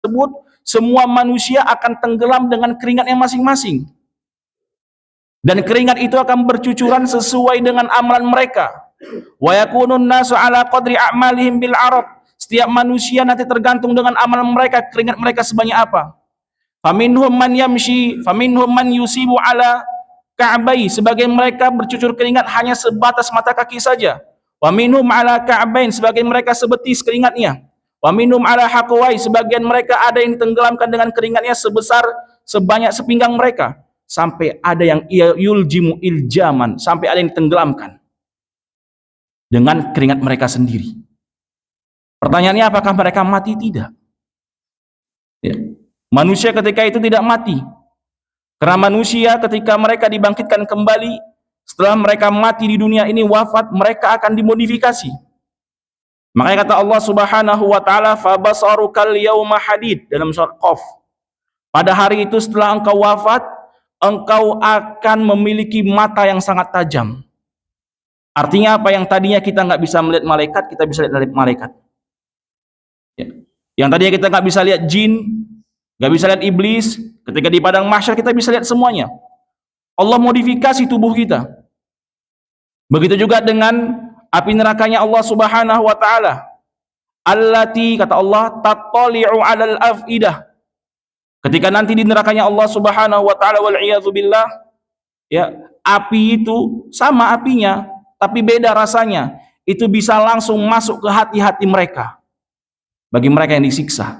tersebut, semua manusia akan tenggelam dengan keringatnya masing-masing. Dan keringat itu akan bercucuran sesuai dengan amalan mereka. Wa yakunun nasu ala qadri a'malihim bil arab. Setiap manusia nanti tergantung dengan amalan mereka, keringat mereka sebanyak apa. Faminhum man yamshi, faminhum man yusibu ala ka'bai. Sebagian mereka bercucur keringat hanya sebatas mata kaki saja. Wa minhum ala ka'bain, sebagian mereka sebetis keringatnya. Wa minhum ala haqwai, sebagian mereka ada yang ditenggelamkan dengan keringatnya sebanyak sepinggang mereka. Sampai ada yang yuljimu iljaman, sampai ada yang ditenggelamkan dengan keringat mereka sendiri. Pertanyaannya, apakah mereka mati? Tidak. Ya. Manusia ketika itu tidak mati, karena manusia ketika mereka dibangkitkan kembali setelah mereka mati di dunia ini, wafat, mereka akan dimodifikasi. Makanya kata Allah Subhanahu wa taala, fabasarukal yauma hadid, dalam surat Qaf. Pada hari itu setelah engkau wafat, engkau akan memiliki mata yang sangat tajam. Artinya apa? Yang tadinya kita nggak bisa melihat malaikat, kita bisa lihat malaikat. Ya. Yang tadinya kita nggak bisa lihat jin, nggak bisa lihat iblis, ketika di padang mahsyar kita bisa lihat semuanya. Allah modifikasi tubuh kita. Begitu juga dengan api nerakanya Allah Subhanahu wa taala. Allati, kata Allah, tattali'u 'alal afidah. Ketika nanti di nerakanya Allah Subhanahu wa taala, wal iyadzu billah, ya, api itu sama apinya, tapi beda rasanya. Itu bisa langsung masuk ke hati-hati mereka. Bagi mereka yang disiksa.